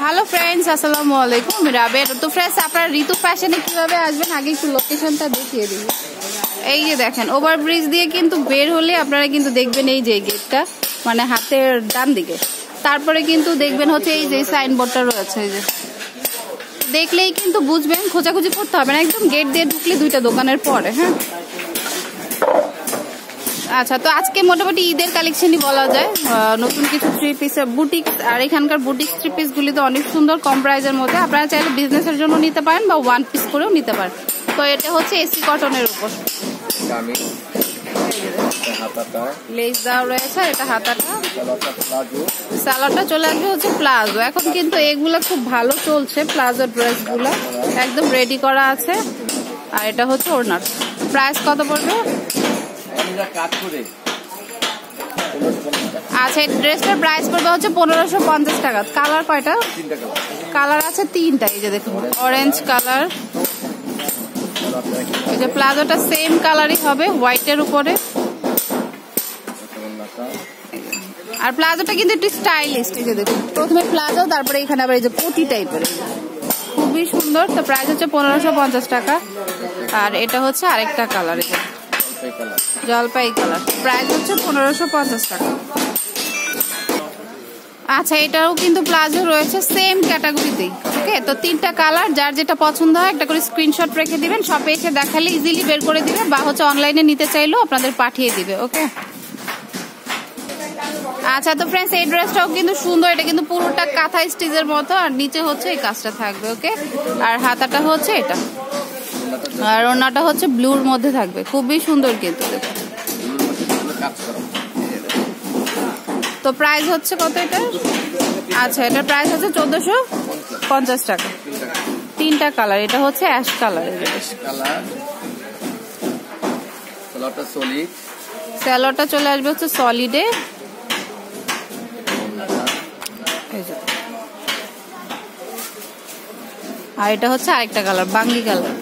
Hello friends, আসসালামু আলাইকুম। রাবেয়া। তো ফ্রেন্ডস, আপনারা ঋতু ফ্যাশনে কিভাবে আসবেন আগে একটু লোকেশনটা দেখিয়ে দিই। এই যে দেখেন, ওভারব্রিজ দিয়ে কিন্তু বের হলে আপনারা কিন্তু দেখবেন এই যে গেটটা, মানে হাতের ডান দিকে। তারপরে কিন্তু দেখবেন হচ্ছে এই যে সাইনবোর্ডটা রয়েছে, এই যে দেখলেই কিন্তু বুঝবেন, খোঁজাখুঁজি করতে হবে না, একদম গেট দিয়ে ঢুকলে দুইটা দোকানের পরে। হ্যাঁ, আচ্ছা। তো আজকে মোটামুটি ঈদের কালেকশনই বলা যায়, নতুন কিছু থ্রি পিসের বুটিক। আর এখানকার বুটিক থ্রি পিস গুলি তো অনেক সুন্দর, কম প্রাইসের মধ্যে। আপনারা চাইলে বিজনেসের জন্য নিতে পারেন বা ওয়ান পিস করেও নিতে পারেন। তো এটা হচ্ছে এসি কটনের উপর লেস দেওয়া রয়েছে। এটা হাতাটা, সালোয়ারটা চলে আসবে হচ্ছে প্লাজো। এখন কিন্তু এগুলো খুব ভালো চলছে, প্লাজো ড্রেস গুলো একদম রেডি করা আছে। আর এটা হচ্ছে ওড়নার। প্রাইস কত পড়বে? আচ্ছা, এই ড্রেসটার প্রাইস পড়বে হচ্ছে 1550 টাকা। কালার কয়টা? কালার আছে তিনটা। এই যে দেখুন, অরেঞ্জ কালার। এই যে প্লাজোটা সেম কালারই হবে, হোয়াইটের উপরে। আর প্লাজোটা কিন্তু একটু স্টাইলিশ। এই যে দেখুন, প্রথমে প্লাজো, তারপরে এখানে আবার এই যে কোটি টাইপের, খুবই সুন্দর। তো প্রাইস হচ্ছে 1550 টাকা। আর এটা হচ্ছে আরেকটা কালার, জলপাই কালার। প্রাইস হচ্ছে 1550 টাকা। আচ্ছা, এটাও কিন্তু প্লাজো রয়েছে সেম ক্যাটাগরিতেই। ওকে, তো তিনটা কালার, যার যেটা পছন্দ হয় একটা করে স্ক্রিনশট রেখে দিবেন। শপে এসে দেখালে ইজিলি বের করে দিবে, বা হচ্ছে অনলাইনে নিতে চাইলেও আপনাদের পাঠিয়ে দিবে। ওকে, আচ্ছা। তো ফ্রেন্ডস, এই ড্রেসটাও কিন্তু সুন্দর। এটা কিন্তু পুরোটা কাঁথা স্টিচের মতো, আর নিচে হচ্ছে এই কাজটা থাকবে। ওকে, আর হাতাটা হচ্ছে এটা, আর ওড়নাটা হচ্ছে ব্লুর মধ্যে থাকবে, খুবই সুন্দর কিন্তু। তো প্রাইস হচ্ছে কত এটা? আচ্ছা, এটার প্রাইস হচ্ছে 1450 টাকা। তিনটা কালার, এটা হচ্ছে অ্যাশ কালার। স্যালোয়ারটা চলে আসবে হচ্ছে সলিডে। আর এটা হচ্ছে আরেকটা কালার, বাঙ্গি কালার।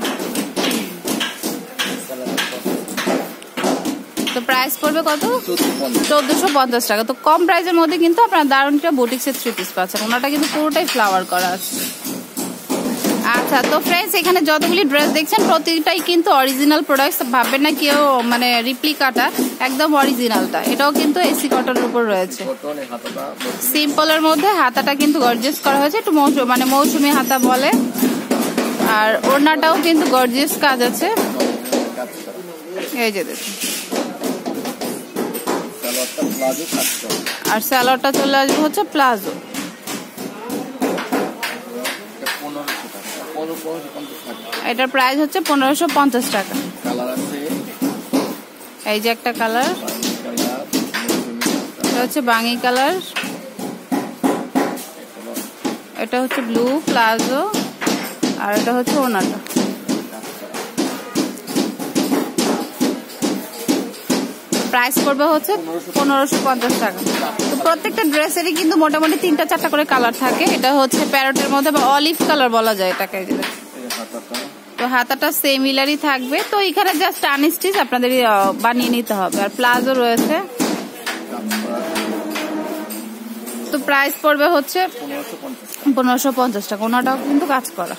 তো প্রাইস পড়বে কত? 1450 টাকা। তো কম প্রাইসের মধ্যে কিন্তু আপনারা দারুণ একটা বুটিক্সের থ্রি পিস পাচ্ছেন। ওনাটা কিন্তু পুরোটাই ফ্লাওয়ার করা আছে। আচ্ছা, তো ফ্রেন্ডস, এখানে যতগুলি ড্রেস দেখছেন প্রতিটাই কিন্তু অরিজিনাল প্রোডাক্টস। ভাববেন না কেউ মানে রিপ্লিকাটা, একদম অরিজিনালটা। এটাও কিন্তু এসি কটনের উপর রয়েছে, সিম্পলের মধ্যে। হাতাটা কিন্তু গর্জিয়াস করা হয়েছে, একটু মানে মৌসুমী হাতা বলে। আর ওড়নাটাও কিন্তু গর্জিয়াস কাজ আছে। এই যে দেখুন, আর সালোয়ারটা চলে আসবে হচ্ছে প্লাজো। এটার প্রাইস হচ্ছে 1550 টাকা। এই যে একটা কালার, এটা হচ্ছে বাঙ্গি কালার। এটা হচ্ছে ব্লু প্লাজো, আর এটা হচ্ছে ওড়নাটা। প্রাইস পড়বে হচ্ছে 1550 টাকা। তো প্রত্যেকটা ড্রেসেরই কিন্তু মোটামুটি 3-4টা করে কালার থাকে। এটা হচ্ছে প্যারটের মধ্যে বা অলিভ কালার বলা যায় এটাকে। তো হাতাটা সিমিলারই থাকবে। তো এখানে জাস্ট আনস্টিচ আপনাদের বানিয়ে নিতে হবে। আর প্লাজো রয়েছে। তো প্রাইস পড়বে হচ্ছে 1550 টাকা। ওনাটাও কিন্তু কাজ করা।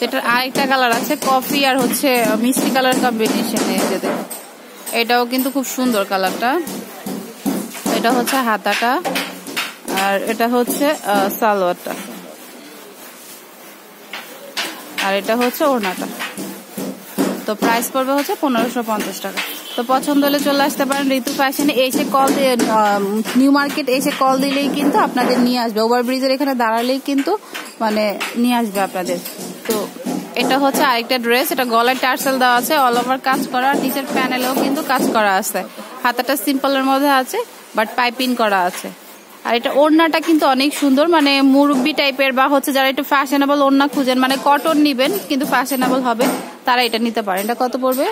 এটার আরেকটা কালার আছে, কফি আর হচ্ছে মিষ্টি কালার কম্বিনেশনে। এই যে দেখুন, এটাও কিন্তু খুব সুন্দর কালারটা। এটা হচ্ছে হাতাটা, আর এটা হচ্ছে সালোয়ারটা, আর এটা হচ্ছে ওড়নাটা। তো প্রাইস পড়বে হচ্ছে 1550 টাকা। তো পছন্দ হলে চলে আসতে পারেন ঋতু ফ্যাশনে। এসে কল দিয়ে, নিউ মার্কেট এসে কল দিলেই কিন্তু আপনাদের নিয়ে আসবে। ওভারব্রিজের এখানে দাঁড়ালেই কিন্তু মানে নিয়ে আসবে আপনাদের। তো এটা হচ্ছে আরেকটা ড্রেস। এটা গলায় টার্সেল দেওয়া আছে, অল ওভার কাজ করা। নিচের প্যানেলেও কিন্তু কাজ করা আছে। হাতাটা সিম্পলের মধ্যে আছে, বাট পাইপিং করা আছে। আর এটা ওড়নাটা কিন্তু অনেক সুন্দর, মানে মুরব্বি টাইপের, বা হচ্ছে যারা একটু ফ্যাশনেবল ওড়না খুঁজেন, মানে কটন নিবেন কিন্তু ফ্যাশনেবল হবে, তারা এটা নিতে পারেন। এটা কত পড়বে?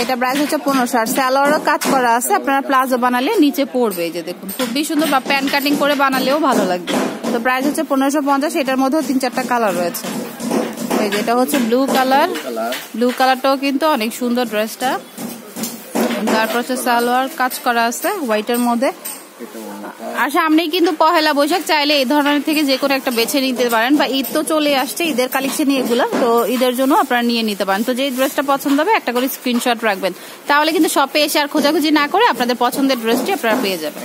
এটা প্রাইস হচ্ছে 1500। আর সালোয়ারও কাজ করা আছে। আপনারা প্লাজো বানালে নিচে পড়বে। এই যে দেখুন, খুবই সুন্দর, বা প্যান্ট কাটিং করে বানালেও ভালো লাগবে। তো প্রাইস হচ্ছে 1550। এটার মধ্যেও 3-4টা কালার রয়েছে। এই যে এটা হচ্ছে ব্লু কালার। ব্লু কালারটাও কিন্তু অনেক সুন্দর ড্রেসটা। তারপর হচ্ছে সালোয়ার কাজ করা আছে হোয়াইটের মধ্যে। আর সামনেই কিন্তু পহেলা বৈশাখ, চাইলে এই ধরনের থেকে যে কোনো একটা বেছে নিতে পারেন, বা ঈদ তো চলে আসছে, ঈদের কালেকশন এগুলো, তো ঈদের জন্য আপনারা নিয়ে নিতে পারেন। তো যে ড্রেসটা পছন্দ হবে একটা করে স্ক্রিনশট রাখবেন, তাহলে কিন্তু শপে এসে আর খোঁজাখুঁজি না করে আপনাদের পছন্দের ড্রেসটি আপনারা পেয়ে যাবেন।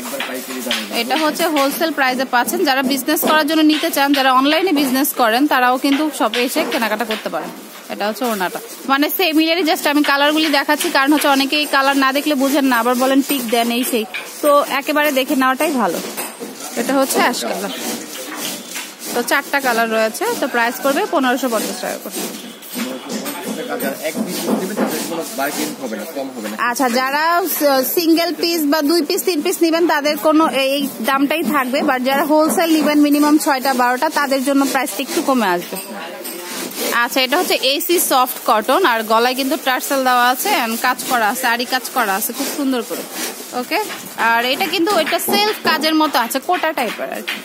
এটা হচ্ছে হোলসেল প্রাইসে পাচ্ছেন। যারা বিজনেস করার জন্য নিতে চান, যারা অনলাইনে বিজনেস করেন, তারাও কিন্তু শপে এসে কেনাকাটা করতে পারেন। এটা হচ্ছে ওড়নাটা, মানে সেমিলারই, জাস্ট আমি কালারগুলি দেখাচ্ছি, কারণ হচ্ছে অনেকেই কালার না দেখলে বুঝেন না, আবার বলেন পিক দেন এই সেই, তো একেবারে দেখে নেওয়াটাই ভালো। এটা হচ্ছে অ্যাশ কালার, তো 4টা কালার রয়েছে। তো প্রাইস পড়বে 1550 টাকা করে। আচ্ছা, যারা সিঙ্গেল পিস বা 2 পিস 3 পিস নেবেন তাদের কোনো এই দামটাই থাকবে, বাট যারা হোলসেল নেবেন মিনিমাম 6টা 12টা, তাদের জন্য প্রাইসটা একটু কমে আসবে। আচ্ছা, এটা হচ্ছে এসি সফট কটন, আর গলায় কিন্তু টার্সেল দেওয়া আছে, কাজ করা আছে, আরি কাজ করা আছে খুব সুন্দর করে। ওকে, আর এটা কিন্তু ওইটা সেলফ কাজের মতো আছে, কোটা টাইপের আর কি।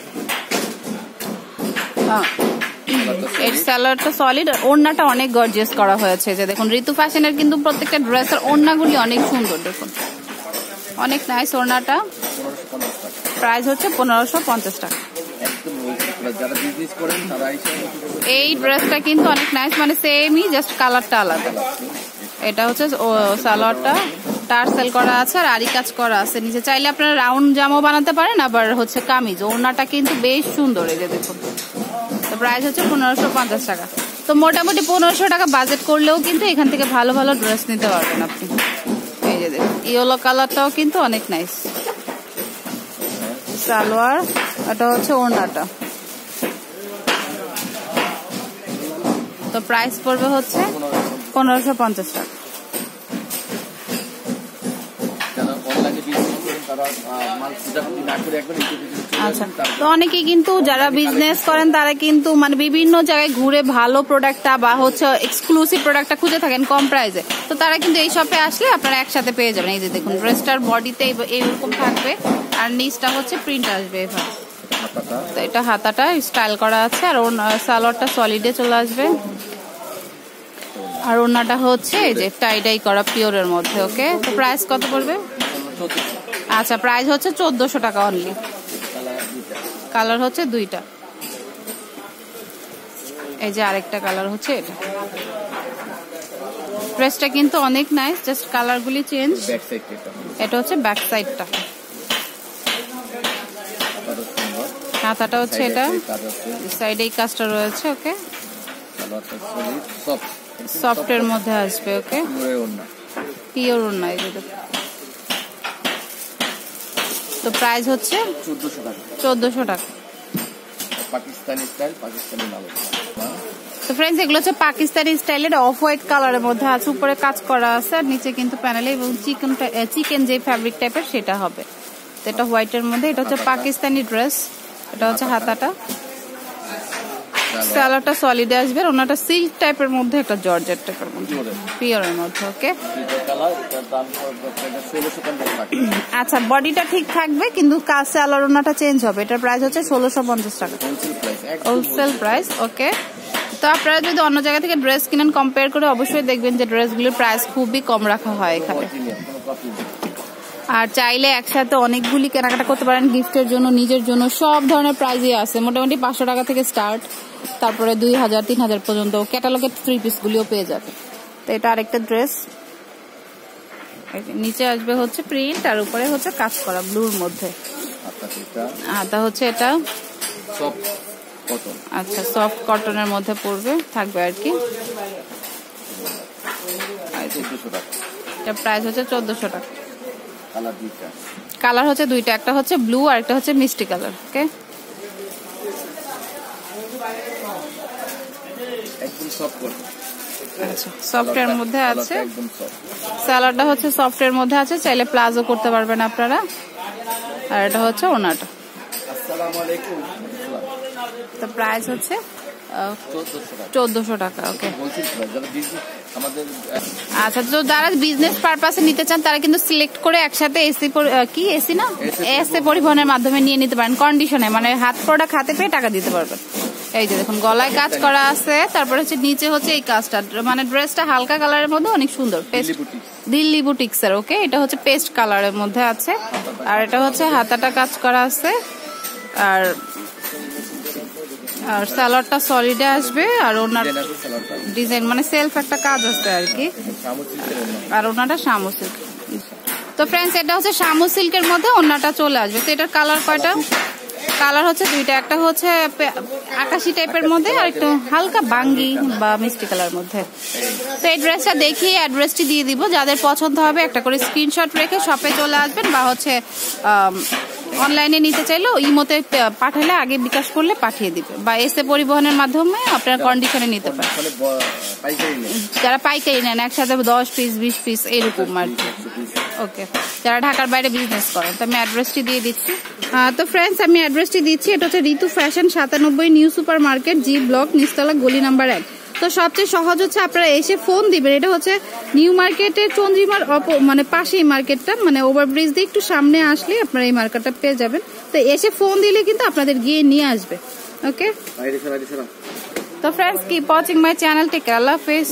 এর সালোয়ারটা সলিড, ওড়নাটা অনেক গর্জিয়াস করা হয়েছে। যে দেখুন ঋতু ফ্যাশনের কিন্তু প্রত্যেকটা ড্রেসের ওড়নাগুলি অনেক সুন্দর, দেখুন অনেক নাইস ওড়নাটা। প্রাইস হচ্ছে 1550 টাকা। এই ড্রেসটা কিন্তু অনেক নাইস, মানে সেমই, জাস্ট কালারটা আলাদা। এটা হচ্ছে সালোয়ারটা টার্সেল করা আছে আর আরি কাজ করা আছে নিচে, চাইলে আপনারা রাউন্ড জামাও বানাতে পারেন, আবার হচ্ছে কামিজ। ওড়নাটা কিন্তু বেশ সুন্দর, এই যে দেখুন। তো প্রাইস হচ্ছে 1550 টাকা। তো মোটামুটি 1500 টাকা বাজেট করলেও কিন্তু এখান থেকে ভালো ভালো ড্রেস নিতে পারবেন আপনি। এই যে দেখুন ইয়েলো কালারটাও কিন্তু অনেক নাইস সালোয়ার। এটা হচ্ছে ওড়নাটা। তো প্রাইস পড়বে হচ্ছে 1550 টাকা। আচ্ছা, তো অনেকেই কিন্তু যারা বিজনেস করেন তারা কিন্তু মানে বিভিন্ন জায়গায় ঘুরে ভালো প্রোডাক্টটা বা হচ্ছে এক্সক্লুসিভ প্রোডাক্টটা খুঁজে থাকেন কম প্রাইসে, তো তারা কিন্তু এই শপে আসলে আপনারা একসাথে পেয়ে যাবেন। এই যে দেখুন ড্রেসটার বডিতে এইরকম থাকবে, আর নিচটা হচ্ছে প্রিন্ট আসবে এভাবে। তো এটা হাতাটা স্টাইল করা আছে, আর সালোয়ারটা সলিডে চলে আসবে, আর ওড়নাটা হচ্ছে এই যে টাইডাই করা পিওরের মধ্যে। ওকে, তো প্রাইস কত পড়বে? আচ্ছা, প্রাইস হচ্ছে 1400 টাকা অনলি। কালার হচ্ছে 2টা, এই যে আরেকটা কালার হচ্ছে এটা। ড্রেসটা কিন্তু অনেক নাইস, জাস্ট কালারগুলি চেঞ্জ। এটা হচ্ছে ব্যাক সাইডটা, হাতাটা হচ্ছে এটা, সাইডে এই কাজটা রয়েছে। ওকে, সফটের মধ্যে আসবে। ওকে, পিওর ওড়না। এই যে তো প্রাইস হচ্ছে 1400 টাকা। পাকিস্তানি স্টাইল, পাকিস্তানি মাল। তো ফ্রেন্ডস, এগুলো হচ্ছে পাকিস্তানি স্টাইলের অফ হোয়াইট কালারের মধ্যে আছে, উপরে কাজ করা আছে, আর নিচে কিন্তু প্যানেলে এবং চিকেন যে ফ্যাব্রিক টাইপের সেটা হবে। তো এটা হোয়াইটের মধ্যে, এটা হচ্ছে পাকিস্তানি ড্রেস। এটা হচ্ছে হাতাটা, সালোয়ারটা সলিডে আসবে, ওনাটা সিল্ক টাইপের মধ্যে, একটা জর্জেট টাইপের মধ্যে, পিওরের মধ্যে। ওকে, আচ্ছা, বডিটা ঠিক থাকবে কিন্তু কাজ সালোয়ার ওনাটা চেঞ্জ হবে। এটার প্রাইস হচ্ছে 1650 টাকা, হোলসেল প্রাইস। ওকে, তো আপনারা যদি অন্য জায়গা থেকে ড্রেস কিনেন কম্পেয়ার করে অবশ্যই দেখবেন যে ড্রেসগুলোর প্রাইস খুবই কম রাখা হয় এখানে। আর চাইলে একসাথে অনেকগুলি কেনাকাটা করতে পারেন গিফটের জন্য, নিজের জন্য, সব ধরনের প্রাইজই আছে। মোটামুটি 500 টাকা থেকে স্টার্ট, তারপরে 2000 3000 পর্যন্ত ক্যাটালগের 3 পিস গুলিও পেয়ে যাবে। তো এটা আরেকটা ড্রেস, নিচে আসবে হচ্ছে প্রিন্ট, আর উপরে হচ্ছে কাজ করা ব্লুর মধ্যে। হাতা হচ্ছে এটা আচ্ছা সফট কটনের মধ্যে পড়বে, থাকবে আর কি। এটা প্রাইস হচ্ছে 1400 টাকা। কালার হচ্ছে 2টা, একটা হচ্ছে ব্লু আর একটা হচ্ছে মিষ্টি কালার। ওকে, আচ্ছা সফটের মধ্যে আছে, সালোয়ারটা হচ্ছে সফটের মধ্যে আছে, চাইলে প্লাজো করতে পারবেন আপনারা। আর এটা হচ্ছে ওনাটা। তো প্রাইস হচ্ছে 1400 টাকা। ওকে, আচ্ছা, তো যারা বিজনেস পারপাসে নিতে চান তারা কিন্তু সিলেক্ট করে একসাথে এসি পরিবহনের মাধ্যমে নিয়ে নিতে পারেন কন্ডিশনে, মানে হাত প্রোডাক্ট হাতে পেয়ে টাকা দিতে পারবেন। এই যে দেখুন গলায় কাজ করা আছে, তারপরে হচ্ছে নিচে হচ্ছে এই কাজটা, মানে ড্রেসটা হালকা কালারের মধ্যে অনেক সুন্দর, দিল্লি বুটিক্সের। ওকে, এটা হচ্ছে পেস্ট কালারের মধ্যে আছে, আর এটা হচ্ছে হাতাটা কাজ করা আছে, আর আর সালোয়ারটা সলিডে আসবে, আর ওনার ডিজাইন মানে সেলফ একটা কাজ আছে আর কি, আর ওনাটা শামু সিল্ক। তো ফ্রেন্ডস, এটা হচ্ছে শামু সিল্কের মধ্যে ওনাটা চলে আসবে। তো এটার কালার কয়টা? কালার হচ্ছে দুইটা, একটা হচ্ছে আকাশি টাইপের মধ্যে, আর একটু হালকা বাঙ্গি বা মিষ্টি কালার মধ্যে। তো এই ড্রেসটা দেখিয়ে অ্যাড্রেসটি দিয়ে দিব, যাদের পছন্দ হবে একটা করে স্ক্রিনশট রেখে শপে চলে আসবেন, বা হচ্ছে অনলাইনে নিতে চাইলেও ইমোতে পাঠালে আগে বিকাশ করলে পাঠিয়ে দিবে, বা এসে পরিবহনের মাধ্যমে আপনার কন্ডিশনে নিতে পারেন। যারা পাইকারি নেন একসাথে 10 পিস 20 পিস এরকম আর কি। ওকে, যারা ঢাকার বাইরে বিজনেস করেন। তো আমি অ্যাড্রেসটি দিয়ে দিচ্ছি। তো ফ্রেন্ডস, আমি অ্যাড্রেসটি দিচ্ছি। এটা হচ্ছে Ritu fashion 97 new super market, G block, নিচতলা, গলি নাম্বার 1। তো সবচেয়ে সহজ হচ্ছে আপনারা এসে ফোন দিবেন। এটা হচ্ছে নিউ মার্কেটের চন্দ্রিমার মানে পাশেই মার্কেটটা, মানে ওভারব্রিজ দিয়ে একটু সামনে আসলে আপনারা এই মার্কেটটা পেয়ে যাবেন। তো এসে ফোন দিলে কিন্তু আপনাদের গিয়ে নিয়ে আসবে। ওকে, তো friends, keep watching my channel. Take care, আল্লাহ হাফেজ।